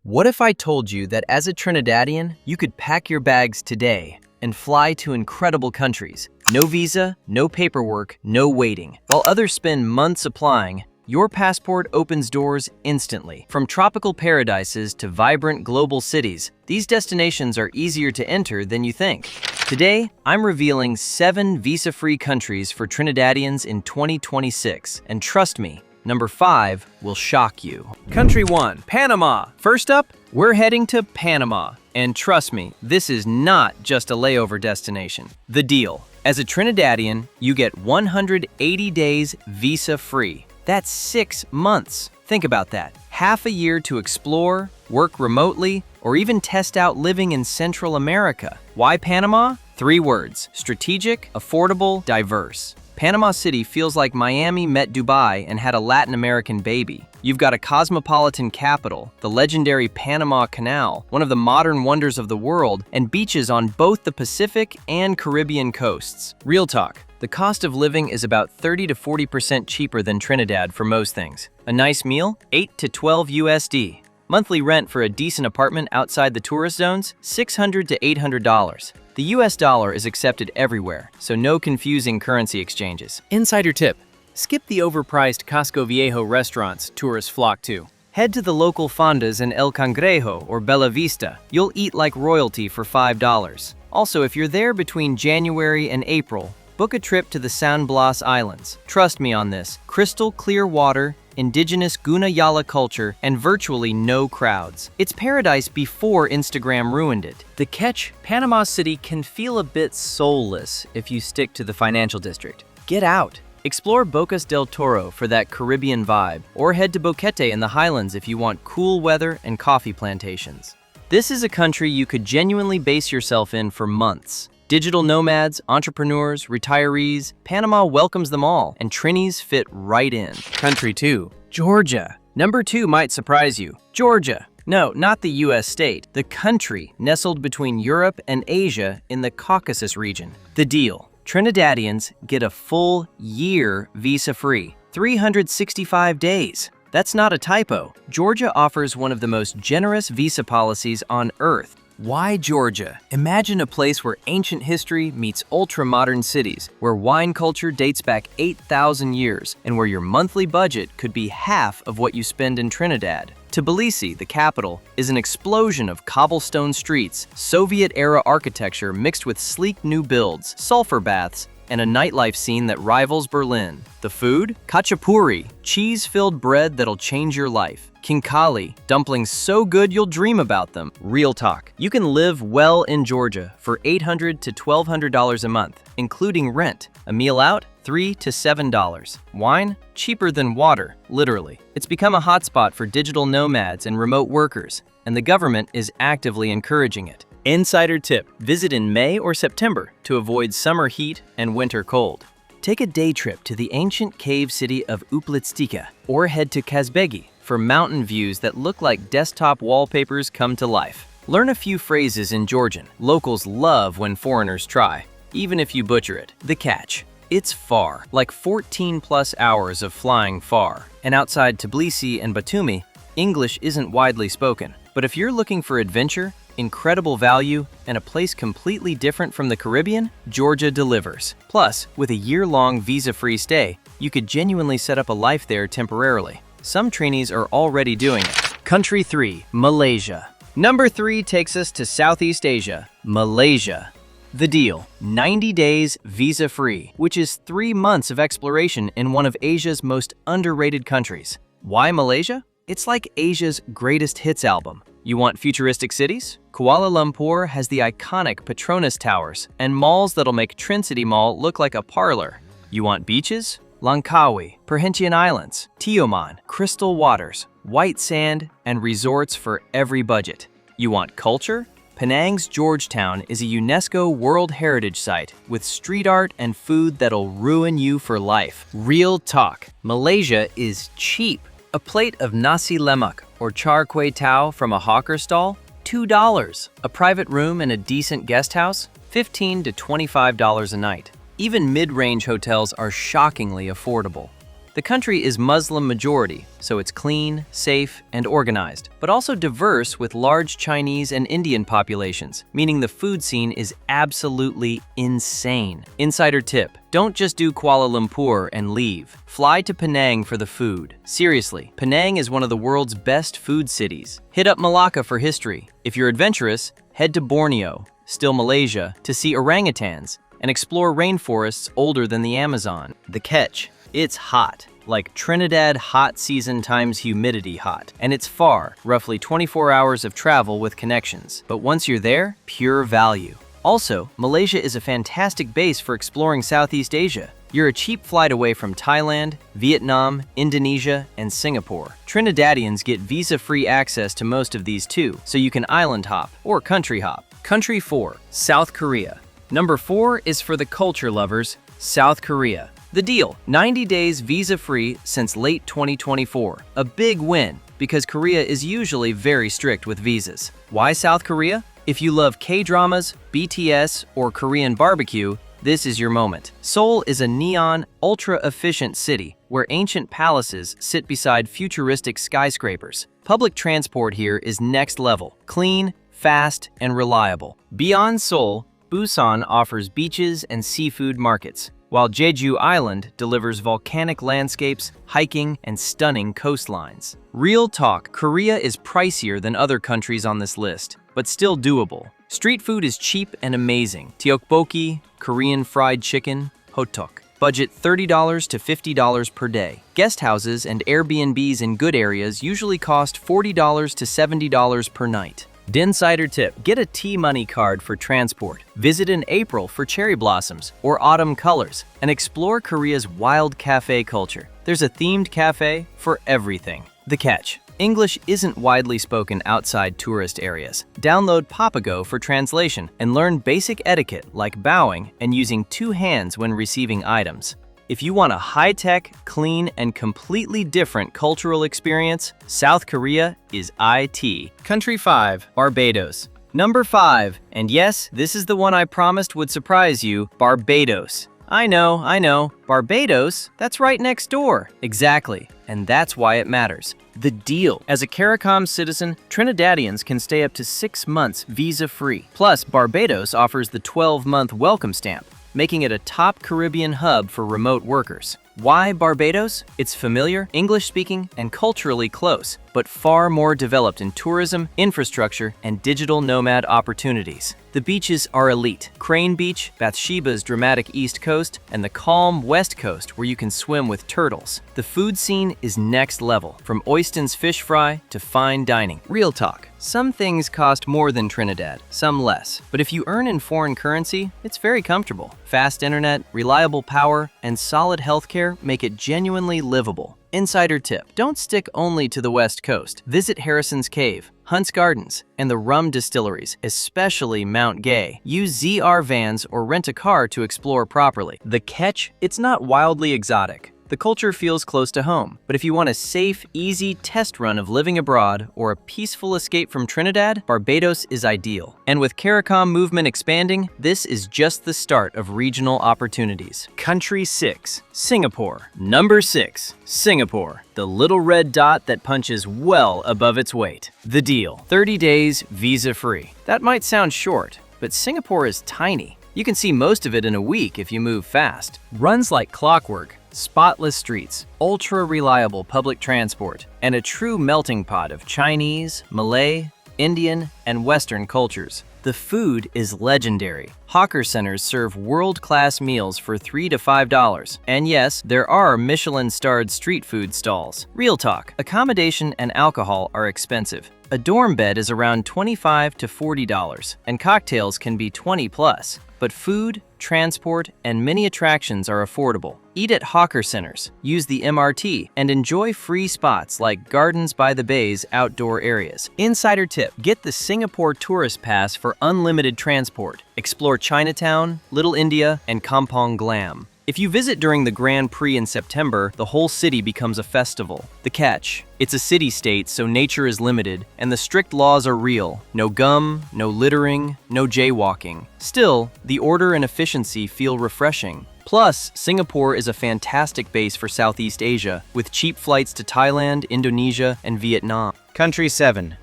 What if I told you that as a Trinidadian, you could pack your bags today and fly to incredible countries? No visa, no paperwork, no waiting. While others spend months applying, your passport opens doors instantly. From tropical paradises to vibrant global cities, these destinations are easier to enter than you think. Today, I'm revealing 7 visa-free countries for Trinidadians in 2026, and trust me, Number 5 will shock you. Country 1, Panama. First up, we're heading to Panama. And trust me, this is not just a layover destination. The deal. As a Trinidadian, you get 180 days visa-free. That's 6 months. Think about that. Half a year to explore, work remotely, or even test out living in Central America. Why Panama? 3 words: strategic, affordable, diverse. Panama City feels like Miami met Dubai and had a Latin American baby. You've got a cosmopolitan capital, the legendary Panama Canal, one of the modern wonders of the world, and beaches on both the Pacific and Caribbean coasts. Real talk, the cost of living is about 30 to 40% cheaper than Trinidad for most things. A nice meal? 8 to 12 USD. Monthly rent for a decent apartment outside the tourist zones? $600 to $800. The US dollar is accepted everywhere, so no confusing currency exchanges. Insider tip: skip the overpriced Casco Viejo restaurants tourists flock to. Head to the local fondas in El Cangrejo or Bella Vista. You'll eat like royalty for $5. Also, if you're there between January and April, book a trip to the San Blas Islands. Trust me on this. Crystal clear water, indigenous Guna Yala culture, and virtually no crowds. It's paradise before Instagram ruined it. The catch: Panama City can feel a bit soulless if you stick to the financial district. Get out. Explore Bocas del Toro for that Caribbean vibe, or head to Boquete in the Highlands if you want cool weather and coffee plantations. This is a country you could genuinely base yourself in for months. Digital nomads, entrepreneurs, retirees, Panama welcomes them all, and Trinis fit right in. Country 2, Georgia. Number 2 might surprise you. Georgia. No, not the US state. The country nestled between Europe and Asia in the Caucasus region. The deal: Trinidadians get a full year visa-free. 365 days. That's not a typo. Georgia offers one of the most generous visa policies on earth. Why Georgia? Imagine a place where ancient history meets ultra-modern cities, where wine culture dates back 8,000 years, and where your monthly budget could be half of what you spend in Trinidad. Tbilisi, the capital, is an explosion of cobblestone streets, Soviet-era architecture mixed with sleek new builds, sulfur baths, and a nightlife scene that rivals Berlin. The food? Khachapuri, cheese-filled bread that'll change your life. Kinkali, dumplings so good you'll dream about them. Real talk. You can live well in Georgia for $800 to $1,200 a month, including rent. A meal out? $3 to $7. Wine? Cheaper than water, literally. It's become a hotspot for digital nomads and remote workers, and the government is actively encouraging it. Insider tip: visit in May or September to avoid summer heat and winter cold. Take a day trip to the ancient cave city of Uplitstika, or head to Kazbegi for mountain views that look like desktop wallpapers come to life. Learn a few phrases in Georgian. Locals love when foreigners try, even if you butcher it. The catch: it's far, like 14+ hours of flying far. And outside Tbilisi and Batumi, English isn't widely spoken. But if you're looking for adventure, incredible value, and a place completely different from the Caribbean, Georgia delivers. Plus, with a year-long visa-free stay, you could genuinely set up a life there temporarily. Some Trinis are already doing it. Country 3, Malaysia. Number 3 takes us to Southeast Asia, Malaysia. The deal: 90 days visa-free, which is 3 months of exploration in one of Asia's most underrated countries. Why Malaysia? It's like Asia's greatest hits album. You want futuristic cities? Kuala Lumpur has the iconic Petronas Towers and malls that'll make Trincity Mall look like a parlor. You want beaches? Langkawi, Perhentian Islands, Tioman, crystal waters, white sand, and resorts for every budget. You want culture? Penang's Georgetown is a UNESCO World Heritage Site with street art and food that'll ruin you for life. Real talk. Malaysia is cheap. A plate of nasi lemak or char kway teow from a hawker stall? $2. A private room in a decent guest house? $15 to $25 a night. Even mid-range hotels are shockingly affordable. The country is Muslim majority, so it's clean, safe, and organized, but also diverse with large Chinese and Indian populations, meaning the food scene is absolutely insane. Insider tip: don't just do Kuala Lumpur and leave. Fly to Penang for the food. Seriously, Penang is one of the world's best food cities. Hit up Malacca for history. If you're adventurous, head to Borneo, still Malaysia, to see orangutans and explore rainforests older than the Amazon. The catch: it's hot. Like Trinidad hot season times humidity hot. And it's far, roughly 24 hours of travel with connections. But once you're there, pure value. Also, Malaysia is a fantastic base for exploring Southeast Asia. You're a cheap flight away from Thailand, Vietnam, Indonesia, and Singapore. Trinidadians get visa-free access to most of these too, so you can island hop or country hop. Country 4, South Korea. Number 4 is for the culture lovers, South Korea. The deal: 90 days visa-free since late 2024. A big win, because Korea is usually very strict with visas. Why South Korea? If you love K-dramas, BTS, or Korean barbecue, this is your moment. Seoul is a neon, ultra-efficient city where ancient palaces sit beside futuristic skyscrapers. Public transport here is next level: clean, fast, and reliable. Beyond Seoul, Busan offers beaches and seafood markets, while Jeju Island delivers volcanic landscapes, hiking, and stunning coastlines. Real talk: Korea is pricier than other countries on this list, but still doable. Street food is cheap and amazing. Tteokbokki, Korean fried chicken, hotteok. Budget $30 to $50 per day. Guest houses and Airbnbs in good areas usually cost $40 to $70 per night. Dinsider tip: get a T-Money card for transport. Visit in April for cherry blossoms or autumn colors and explore Korea's wild cafe culture. There's a themed cafe for everything. The catch: English isn't widely spoken outside tourist areas. Download Papago for translation and learn basic etiquette like bowing and using 2 hands when receiving items. If you want a high-tech, clean, and completely different cultural experience, South Korea is IT. Country 5, Barbados. Number 5, and yes, this is the one I promised would surprise you, Barbados. I know, Barbados? That's right next door. Exactly, and that's why it matters. The deal: as a CARICOM citizen, Trinidadians can stay up to 6 months visa-free. Plus, Barbados offers the 12-month welcome stamp, making it a top Caribbean hub for remote workers. Why Barbados? It's familiar, English-speaking, and culturally close, but far more developed in tourism, infrastructure, and digital nomad opportunities. The beaches are elite: Crane Beach, Bathsheba's dramatic east coast, and the calm west coast where you can swim with turtles. The food scene is next level, from Oyston's fish fry to fine dining. Real talk: some things cost more than Trinidad, some less. But if you earn in foreign currency, it's very comfortable. Fast internet, reliable power, and solid healthcare make it genuinely livable. Insider tip: don't stick only to the West Coast. Visit Harrison's Cave, Hunt's Gardens, and the rum distilleries, especially Mount Gay. Use ZR vans or rent a car to explore properly. The catch: it's not wildly exotic. The culture feels close to home, but if you want a safe, easy test run of living abroad or a peaceful escape from Trinidad, Barbados is ideal. And with CARICOM movement expanding, this is just the start of regional opportunities. Country 6, Singapore. Number 6, Singapore, the little red dot that punches well above its weight. The deal: 30 days visa-free. That might sound short, but Singapore is tiny. You can see most of it in a week if you move fast. Runs like clockwork, spotless streets, ultra-reliable public transport, and a true melting pot of Chinese, Malay, Indian, and Western cultures. The food is legendary. Hawker centers serve world-class meals for $3 to $5. And yes, there are Michelin-starred street food stalls. Real talk: accommodation and alcohol are expensive. A dorm bed is around $25 to $40, and cocktails can be $20 plus. But food, transport, and many attractions are affordable. Eat at hawker centers, use the MRT, and enjoy free spots like Gardens by the Bay's outdoor areas. Insider tip: get the Singapore Tourist Pass for unlimited transport. Explore Chinatown, Little India, and Kampong Glam. If you visit during the Grand Prix in September, the whole city becomes a festival. The catch: it's a city-state, so nature is limited, and the strict laws are real. No gum, no littering, no jaywalking. Still, the order and efficiency feel refreshing. Plus, Singapore is a fantastic base for Southeast Asia, with cheap flights to Thailand, Indonesia, and Vietnam. Country 7.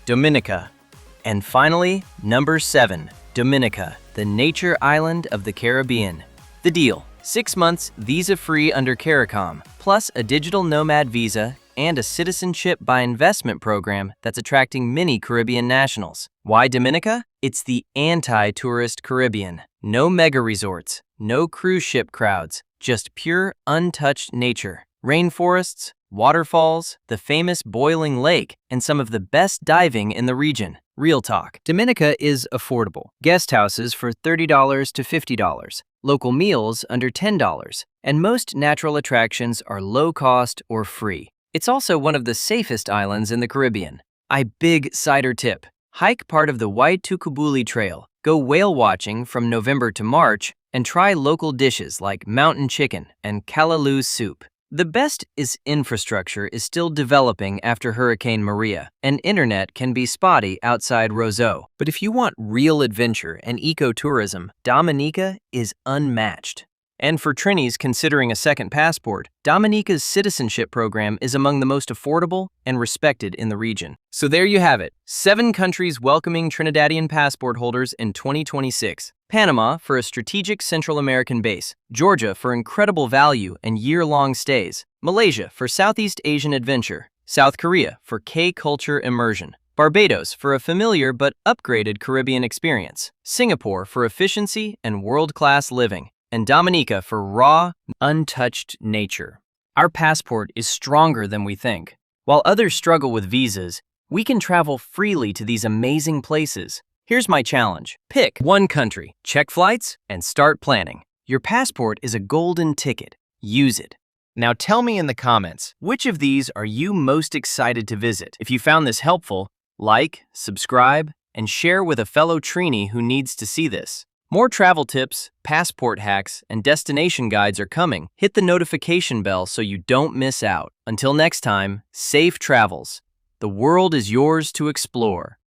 Dominica. And finally, number 7. Dominica, the nature island of the Caribbean. The deal: 6 months visa-free under CARICOM, plus a digital Nomad visa and a citizenship by investment program that's attracting many Caribbean nationals. Why Dominica? It's the anti-tourist Caribbean. No mega resorts, no cruise ship crowds, just pure, untouched nature. Rainforests, waterfalls, the famous boiling lake, and some of the best diving in the region. Real talk. Dominica is affordable. Guest houses for $30 to $50, local meals under $10, and most natural attractions are low cost or free. It's also one of the safest islands in the Caribbean. Big cider tip. Hike part of the Waitukubuli Trail, go whale watching from November to March, and try local dishes like mountain chicken and callaloo soup. The best is infrastructure is still developing after Hurricane Maria, and internet can be spotty outside Roseau. But if you want real adventure and ecotourism, Dominica is unmatched. And for Trinis considering a second passport, Dominica's citizenship program is among the most affordable and respected in the region. So there you have it, 7 countries welcoming Trinidadian passport holders in 2026. Panama for a strategic Central American base, Georgia for incredible value and year-long stays, Malaysia for Southeast Asian adventure, South Korea for K-culture immersion, Barbados for a familiar but upgraded Caribbean experience, Singapore for efficiency and world-class living, and Dominica for raw, untouched nature. Our passport is stronger than we think. While others struggle with visas, we can travel freely to these amazing places. Here's my challenge. Pick one country, check flights, and start planning. Your passport is a golden ticket. Use it. Now tell me in the comments, which of these are you most excited to visit? If you found this helpful, like, subscribe, and share with a fellow Trini who needs to see this. More travel tips, passport hacks, and destination guides are coming. Hit the notification bell so you don't miss out. Until next time, safe travels. The world is yours to explore.